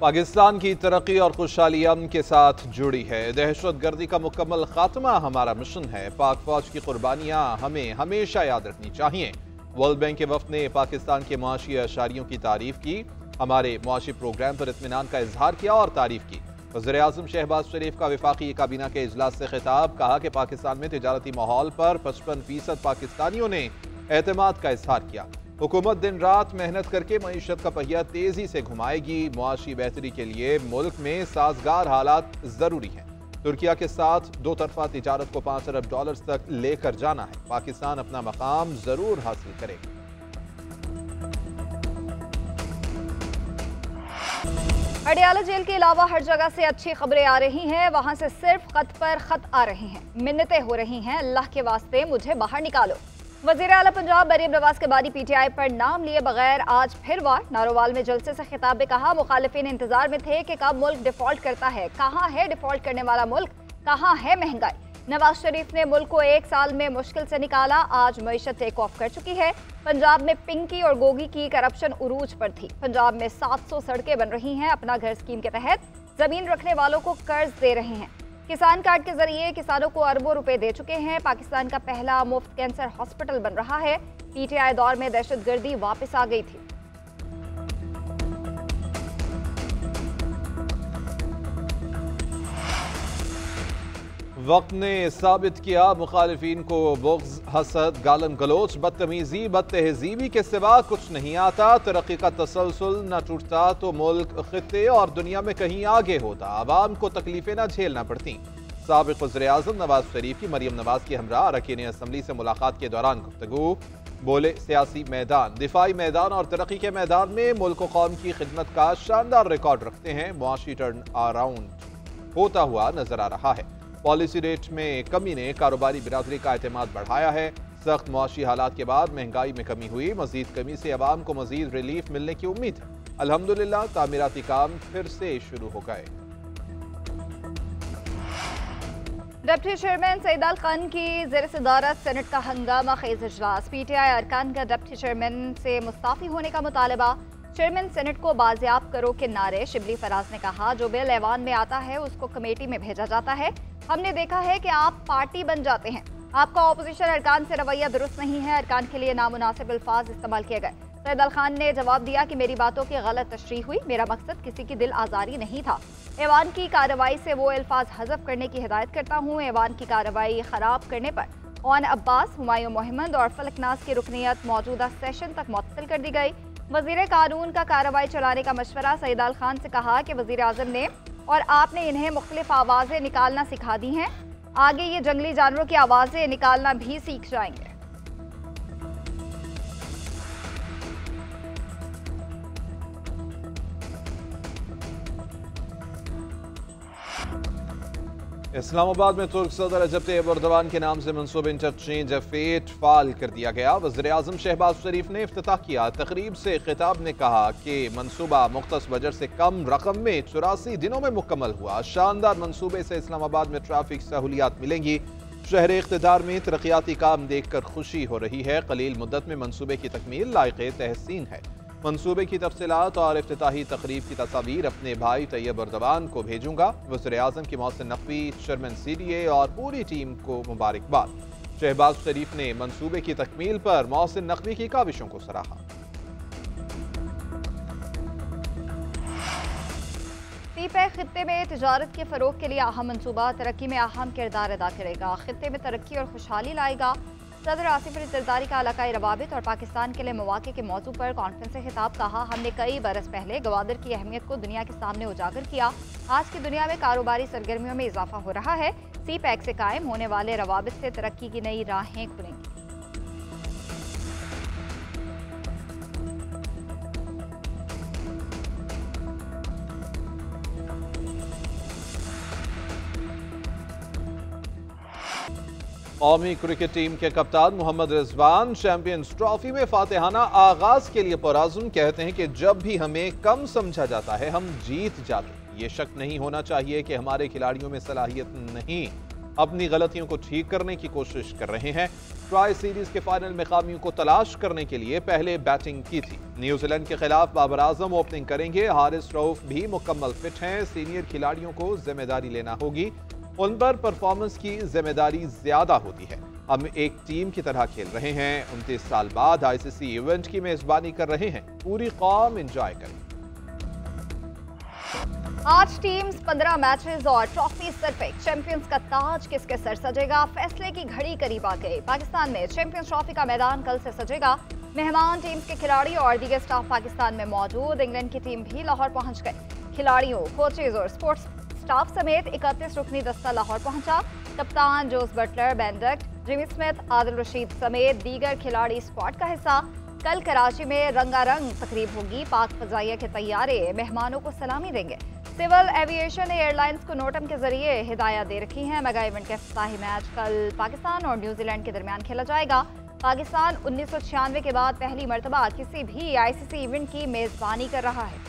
पाकिस्तान की तरक्की और खुशहाली अमन के साथ जुड़ी है। दहशत गर्दी का मुकम्मल खात्मा हमारा मिशन है। पाक फौज की कुर्बानियां हमें हमेशा याद रखनी चाहिए। वर्ल्ड बैंक के वफद ने पाकिस्तान के मुआशी अशारियों की तारीफ की। हमारे मुआशी प्रोग्राम पर इत्मीनान का इजहार किया और तारीफ की। वज़ीर-ए-आज़म शहबाज शरीफ का वफाकी काबीना के इजलास से खिताब, कहा कि पाकिस्तान में तिजारती माहौल पर 55% पाकिस्तानियों ने एतमाद का इजहार किया। हुकूमत दिन रात मेहनत करके मईशत का पहिया तेजी से घुमाएगी। मुआशी बेहतरी के लिए मुल्क में साजगार हालात जरूरी हैं। तुर्किया के साथ दो तरफा तिजारत को $5 अरब तक लेकर जाना है। पाकिस्तान अपना मकाम जरूर हासिल करेगा। अडियाला जेल के अलावा हर जगह से अच्छी खबरें आ रही हैं। वहां से सिर्फ खत पर खत आ रहे हैं, मिन्नतें हो रही हैं, अल्लाह के वास्ते मुझे बाहर निकालो। वज़ीर आला पंजाब मरियम नवाज के बानी पीटीआई पर नाम लिए बगैर आज फिर वार। नारोवाल में जलसे से खिताब में कहा, मुखालिफिन इंतजार में थे कि कब मुल्क डिफॉल्ट करता है। कहाँ है डिफॉल्ट करने वाला मुल्क, कहाँ है महंगाई। नवाज शरीफ ने मुल्क को 1 साल में मुश्किल से निकाला। आज मईशत टेक ऑफ कर चुकी है। पंजाब में पिंकी और गोगी की करप्शन उरूज पर थी। पंजाब में 700 सड़कें बन रही हैं। अपना घर स्कीम के तहत जमीन रखने वालों को कर्ज दे रहे हैं। किसान कार्ड के जरिए किसानों को अरबों रुपए दे चुके हैं। पाकिस्तान का पहला मुफ्त कैंसर हॉस्पिटल बन रहा है। पीटीआई दौर में दहशतगर्दी वापस आ गई थी। वक्त ने साबित किया, मुखालिफिन को बुग़्ज़, हसद, गालन गलोच, बदतमीजी, बदतहजीबी के सिवा कुछ नहीं आता। तरक्की का तसलसल न टूटता तो मुल्क, खित्ते और दुनिया में कहीं आगे होता। आवाम को तकलीफें न झेलना पड़ती। साबिक़ वज़ीर-ए-आज़म नवाज शरीफ की मरियम नवाज की हमरा अरकान असम्बली से मुलाकात के दौरान गुफ्तगू। बोले, सियासी मैदान, दिफाई मैदान और तरक्की के मैदान में मुल्क कौम की खिदमत का शानदार रिकॉर्ड रखते हैं। मुआशी टर्न अराउंड होता हुआ नजर आ रहा है। पॉलिसी रेट में कमी ने कारोबारी बिरादरी का एतमाद बढ़ाया है। सख्त मुआशी हालात के बाद महंगाई में कमी हुई। मजीद कमी से अवाम को मजीद रिलीफ मिलने की उम्मीद है। अल्हम्दुलिल्लाह तामीराती काम फिर से शुरू हो गए। डिप्टी चेयरमैन सईद अल खान की ज़ेर सदारत सेनेट का हंगामा खेज इजलास। पीटीआई अरकान का डिप्टी चेयरमैन से मुस्ताफी होने का मुतालबा। चेयरमैन सेनेट को बाजियाब करो के नारे। शिबली फराज ने कहा, जो बिल ऐवान में आता है उसको कमेटी में भेजा जाता है। हमने देखा है कि आप पार्टी बन जाते हैं। आपका ऑपोजिशन अरकान से रवैया दुरुस्त नहीं है। अरकान के लिए नामुनासिब अल्फाज इस्तेमाल किए गए। सईद अल खान ने जवाब दिया कि मेरी बातों की गलत तशरीह हुई। मेरा मकसद किसी की दिल आज़ारी नहीं था। ऐवान की कार्रवाई से वो अल्फाज हज़फ करने की हिदायत करता हूँ। ऐवान की कार्रवाई खराब करने पर ओन अब्बास, हुमायूं मोहम्मद और फलकनाज की रुकनियत मौजूदा सेशन तक मुअत्तल कर दी गई। वज़ीर कानून का कार्रवाई चलाने का मशवरा। सईद अल खान से कहा कि वज़ीर आज़म ने और आपने इन्हें मुख्तलिफ आवाज़ें निकालना सिखा दी हैं। आगे ये जंगली जानवरों की आवाज़ें निकालना भी सीख जाएंगे। इस्लामाबाद में तुर्क सदर रजब तैयब एर्दोगान के नाम से मनसूब इंटरचेंज फेट फाल कर दिया गया। वज़ीर-ए-आज़म शहबाज शरीफ ने इफ्तिताह किया। तकरीब से खिताब ने कहा कि मनसूबा मुख्तस बजट से कम रकम में 84 दिनों में मुकम्मल हुआ। शानदार मनसूबे से इस्लामाबाद में ट्रैफिक सहूलियात मिलेंगी। शहर इख्तिदार में तरक्याती काम देख कर खुशी हो रही है। कलील मुद्दत में मनसूबे की तकमील लायक़े तहसीन है। मंसूबे की तफसीलात और इफ्तिताही तकरीब की तस्वीर अपने भाई तैयब एर्दोगान को भेजूंगा। वज़ीर-ए-आज़म की मोहसिन नकवी, चेयरमैन CDA और पूरी टीम को मुबारकबाद। शहबाज शरीफ ने मंसूबे की तकमील पर मोहसिन नकवी की काविशों को सराहा। सीपैक खित्ते में तिजारत के फरोग के लिए अहम मनसूबा, तरक्की में अहम किरदार अदा करेगा। खित्ते में तरक्की और खुशहाली लाएगा। सदर आसिफ अली ज़रदारी का इलाकाई रवाबित और पाकिस्तान के लिए मौके के मौजू पर कॉन्फ्रेंस से खिताब। कहा, हमने कई बरस पहले गवादर की अहमियत को दुनिया के सामने उजागर किया। आज की दुनिया में कारोबारी सरगर्मियों में इजाफा हो रहा है। सीपैक से कायम होने वाले रवाबित से तरक्की की नई राहें खुलेंगी। कौमी क्रिकेट टीम के कप्तान मोहम्मद रिजवान चैंपियंस ट्रॉफी में फातिहाना आगाज के लिए पुरअज़्म। कहते हैं कि जब भी हमें कम समझा जाता है हम जीत जाते हैं। ये शक नहीं होना चाहिए कि हमारे खिलाड़ियों में सलाहियत नहीं अपनी गलतियों को ठीक करने की कोशिश कर रहे हैं। ट्राई सीरीज के फाइनल में खामियों को तलाश करने के लिए पहले बैटिंग की थी। न्यूजीलैंड के खिलाफ बाबर आजम ओपनिंग करेंगे। हारिस रऊफ भी मुकम्मल फिट हैं। सीनियर खिलाड़ियों को जिम्मेदारी लेना होगी, उन पर परफॉर्मेंस की जिम्मेदारी ज्यादा होती है। हम एक टीम की तरह खेल रहे हैं। 29 साल बाद आईसीसी इवेंट की मेजबानी कर रहे हैं। पूरी कौम एंजॉय करें। 8 टीम्स, 15 मैचेस और ट्रॉफी सर पे। चैंपियंस का ताज किसके सर सजेगा? फैसले की घड़ी करीब आ गई। पाकिस्तान में चैंपियंस ट्रॉफी का मैदान कल से सजेगा। मेहमान टीम्स के खिलाड़ी और दीगर स्टाफ पाकिस्तान में मौजूद। इंग्लैंड की टीम भी लाहौर पहुंच गई। खिलाड़ियों, कोचेज और स्पोर्ट्स स्टाफ समेत 31 रुकनी दस्ता लाहौर पहुंचा। कप्तान जोस बटलर, बेंडक्ट, जिमी स्मिथ, आदिल रशीद समेत दीगर खिलाड़ी स्क्वाड का हिस्सा। कल कराची में रंगारंग तकरीब होगी। पाक फजाइया के तैयारे मेहमानों को सलामी देंगे। सिविल एविएशन एयरलाइंस को नोटम के जरिए हिदायत दे रखी है। मेगा इवेंट का इफ्तिताही मैच कल पाकिस्तान और न्यूजीलैंड के दरमियान खेला जाएगा। पाकिस्तान 1996 के बाद पहली मरतबा किसी भी आईसीसी इवेंट की मेजबानी कर रहा है।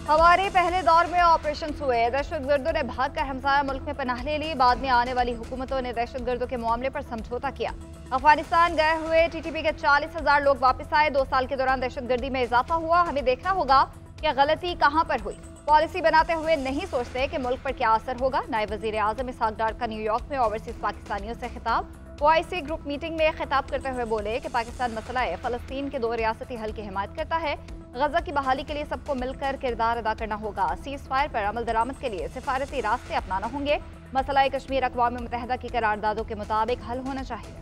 हमारे पहले दौर में ऑपरेशन हुए। दहशतगर्दों ने भागकर हमसाया मुल्क में पनाह ले ली। बाद में आने वाली हुकूमतों ने दहशतगर्दों के मामले पर समझौता किया। अफगानिस्तान गए हुए टीटीपी के 40,000 लोग वापस आए। 2 साल के दौरान दहशतगर्दी में इजाफा हुआ। हमें देखना होगा कि गलती कहां पर हुई। पॉलिसी बनाते हुए नहीं सोचते कि मुल्क पर क्या असर होगा। नायब वजीर आजम इसहाक डार का न्यूयॉर्क में ओवरसीज पाकिस्तानियों से खिताब। ओआईसी ग्रुप मीटिंग में खिताब करते हुए बोले कि पाकिस्तान मसला फलस्तीन के 2 रियासती हल की हिमायत करता है। गजा की बहाली के लिए सबको मिलकर किरदार अदा करना होगा। सीज फायर पर अमल दरामद के लिए सिफारती रास्ते अपनाना होंगे। मसला कश्मीर अक़वाम मुत्तहिदा की करारदादों के मुताबिक हल होना चाहिए।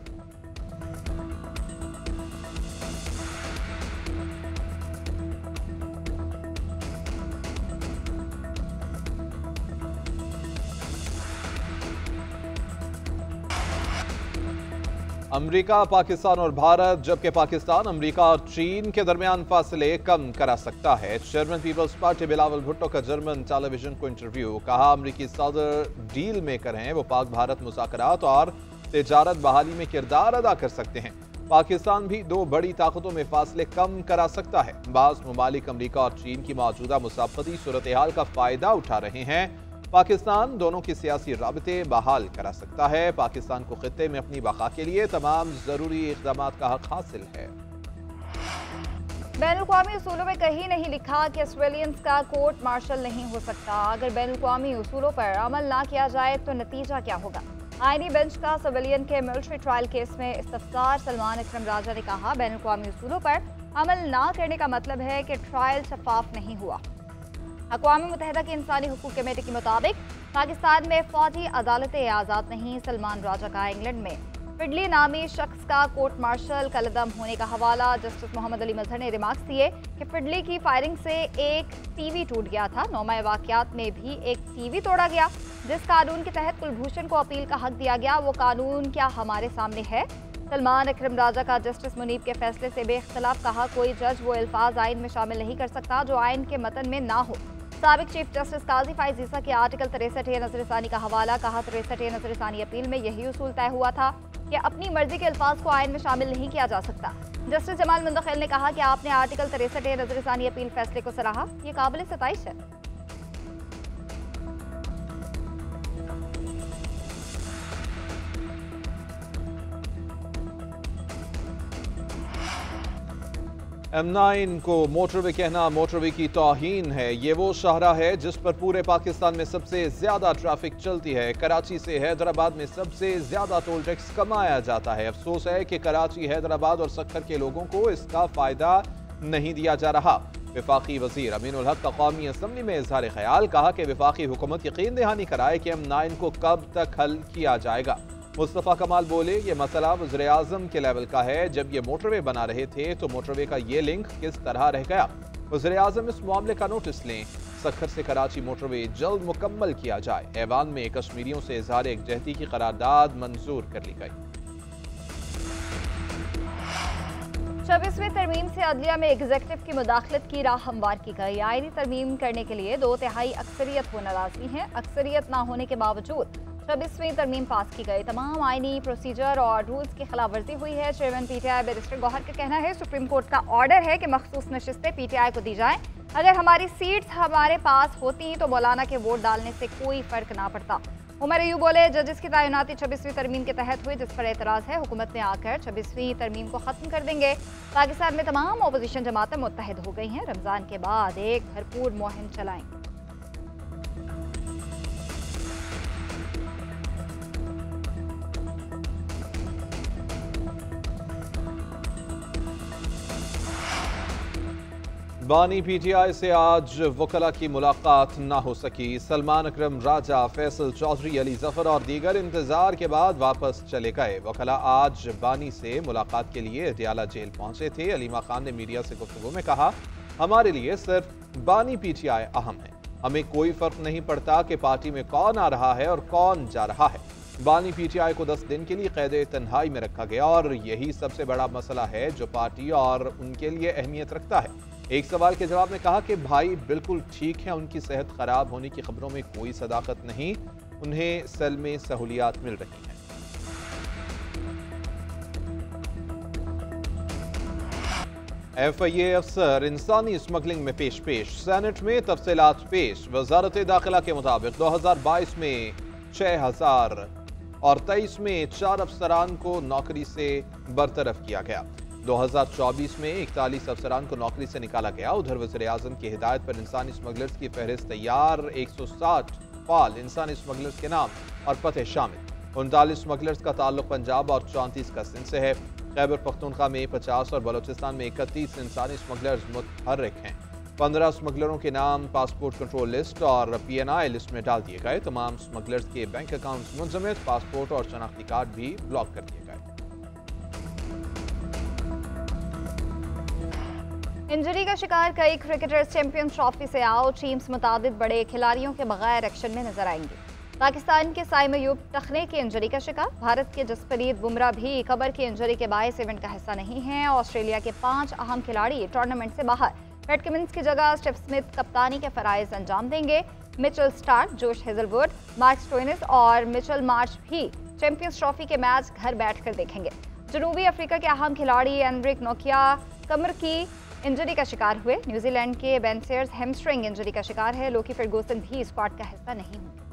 अमेरिका, पाकिस्तान और भारत, जबकि पाकिस्तान अमेरिका और चीन के दरमियान फासले कम करा सकता है। चेयरमैन पीपल्स पार्टी बिलावल भुट्टो का जर्मन टेलीविजन को इंटरव्यू। कहा अमेरिकी सदर डील मेकर हैं, वो पाक भारत मुज़ाकरात और तिजारत बहाली में किरदार अदा कर सकते हैं। पाकिस्तान भी 2 बड़ी ताकतों में फासले कम करा सकता है। बाज़ ममालिक अमेरिका और चीन की मौजूदा मुसाफती सूरत हाल का फायदा उठा रहे हैं। पाकिस्तान दोनों के सियासी राबते बहाल करा सकता है। पाकिस्तान को खित्ते में अपनी बका के लिए तमाम जरूरी इक़दाम का हक हासिल है। बैनुल-अक़वामी उसूलों में कहीं नहीं लिखा कि सिविलियंस का कोर्ट मार्शल नहीं हो सकता। अगर बैनुल-अक़वामी उसूलों पर अमल ना किया जाए तो नतीजा क्या होगा? आईनी बेंच का सिविलियन के मिलिट्री ट्रायल केस में इस्तफसार। सलमान अकरम राजा ने कहा बैनुल-अक़वामी उसूलों पर अमल ना करने का मतलब है कि ट्रायल शफाफ नहीं हुआ। अक़वाम मुत्तहिदा की इंसानी हुकूक कमेटी के मुताबिक पाकिस्तान में फौजी अदालतें आज़ाद नहीं। सलमान राजा का इंग्लैंड में फिडली नामी शख्स का कोर्ट मार्शल कलदम होने का हवाला। जस्टिस मोहम्मद अली मजहर ने रिमार्क्स दिए कि फिडली की फायरिंग से एक टीवी टूट गया था। नौमा वाक़यात में भी एक टीवी तोड़ा गया। जिस कानून के तहत कुलभूषण को अपील का हक दिया गया वो कानून क्या हमारे सामने है? सलमान अकरम राजा का जस्टिस मुनीब के फैसले से बेख्तिलाफ कहा कोई जज वो अल्फाज आइन में शामिल नहीं कर सकता जो आइन के मतन में ना हो। साबिक चीफ जस्टिस काजी फाइज ईसा के आर्टिकल 63 नजरसानी का हवाला। कहा 63 नजरसानी अपील में यही उसूल तय हुआ था कि अपनी मर्जी के अल्फाज को आइन में शामिल नहीं किया जा सकता। जस्टिस जमाल मुंतखिल ने कहा कि आपने आर्टिकल 63 नजरसानी अपील फैसले को सराहा, ये काबिल सताइश है। M9 को मोटरवे कहना मोटरवे की तौहीन है। ये वो शाहरा है जिस पर पूरे पाकिस्तान में सबसे ज्यादा ट्रैफिक चलती है। कराची से हैदराबाद में सबसे ज्यादा टोल टैक्स कमाया जाता है। अफसोस है कि कराची, हैदराबाद और सक्खर के लोगों को इसका फायदा नहीं दिया जा रहा। वफाकी वजीर अमीनुल हक का कौमी असम्बली में इजहार ख्याल। कहा कि वफाकी हुकूमत यकीन दहानी कराए कि M9 को कब तक हल किया जाएगा। मुस्तफ़ा कमाल बोले ये मसला वज़ीर आज़म के लेवल का है। जब ये मोटरवे बना रहे थे तो मोटरवे का ये लिंक किस तरह रह गया? वज़ीर आज़म इस मामले का नोटिस लें। सक्खर से कराची मोटरवे जल्द मुकम्मल किया जाए। ऐवान में कश्मीरियों से इजहार एकजहती की करारदाद मंजूर कर ली गई। 26वीं तरमीम से अदलिया में एग्जीक्यूटिव की मुदाखलत की राह हमवार की गई। आईनी तरमीम करने के लिए 2/3 अक्सरियत होना लाज़मी है। अक्सरियत ना होने के बावजूद 26वीं तरमीम पास की गई। तमाम आईनी प्रोसीजर और रूल्स की खिलाफ वर्जी हुई है। चेयरमैन पीटीआई बैरिस्टर गौहर का कहना है सुप्रीम कोर्ट का ऑर्डर है कि मखसूस नशिस्तें पीटीआई को दी जाएं। अगर हमारी सीट्स हमारे पास होती तो मौलाना के वोट डालने से कोई फर्क ना पड़ता। उमर अयूब बोले, जजेस की तैनाती 26वीं तरमीम के तहत हुई, जिस पर एतराज़ है। हुकूमत में आकर 26वीं तरमीम को ख़त्म कर देंगे। पाकिस्तान में तमाम अपोजिशन जमातें मुत्तहिद हो गई हैं। रमज़ान के बाद एक भरपूर मुहिम चलाएंगे। बानी पीटीआई से आज वकला की मुलाकात न हो सकी। सलमान अकरम राजा, फैसल चौधरी, अली जफर और दीगर इंतजार के बाद वापस चले गए। वकला आज बानी से मुलाकात के लिए अडियाला जेल पहुंचे थे। अलीमा खान ने मीडिया से गुफ्तगू में कहा, हमारे लिए सिर्फ बानी पीटीआई अहम है। हमें कोई फर्क नहीं पड़ता कि पार्टी में कौन आ रहा है और कौन जा रहा है। बानी पीटीआई को 10 दिन के लिए कैद तन्हाई में रखा गया और यही सबसे बड़ा मसला है जो पार्टी और उनके लिए अहमियत रखता है। एक सवाल के जवाब में कहा कि भाई बिल्कुल ठीक है, उनकी सेहत खराब होने की खबरों में कोई सदाकत नहीं, उन्हें सेल में सहूलियात मिल रही हैं। FIA अफसर इंसानी स्मगलिंग में पेश सेनेट में तफसीलात पेश। वजारत दाखिला के मुताबिक 2022 में 6000 और 23 में 4 अफसरान को नौकरी से बरतरफ किया गया। 2024 में 41 अफसरान को नौकरी से निकाला गया। उधर वज़ीर आज़म की हिदायत पर इंसानी स्मगलर्स की फहरिस्त तैयार। 160 फाल इंसानी स्मगलर्स के नाम और पते शामिल। 39 स्मगलर्स का ताल्लुक पंजाब और 34 का सिंध से है। खैबर पख्तूनख्वा में 50 और बलोचिस्तान में 31 इंसानी स्मगलर्स मुतहर्रिक हैं। 15 स्मगलरों के नाम पासपोर्ट कंट्रोल लिस्ट और PNI लिस्ट में डाल दिए गए। तमाम स्मगलर्स के बैंक अकाउंट्स मुंजमद, पासपोर्ट और शनाख्ती कार्ड भी ब्लॉक कर दिए गए। इंजरी का शिकार कई क्रिकेटर्स चैंपियंस ट्रॉफी से आउट। टीम्स मुताबिक बड़े खिलाड़ियों के बगैर एक्शन में नजर आएंगे। पाकिस्तान के साइम अयूब टखने की इंजरी का शिकार। भारत के जसप्रीत बुमराह भी कबर की इंजरी के बायस इवेंट का हिस्सा नहीं है। ऑस्ट्रेलिया के 5 अहम खिलाड़ी टूर्नामेंट से बाहर। पैट कमिंस की जगह स्टीव स्मिथ कप्तानी के फराइज अंजाम देंगे। Mitchell Starc, Josh Hazlewood, mark Stoinis और मिचेल मार्श भी चैंपियंस ट्रॉफी के मैच घर बैठकर देखेंगे। जनूबी अफ्रीका के अहम खिलाड़ी एनरिक नोकिया कमर की इंजरी का शिकार हुए। न्यूजीलैंड के बेन सेयर्स हैमस्ट्रिंग इंजरी का शिकार है। लोकी फर्गूसन भी स्क्वाड का हिस्सा नहीं होंगे।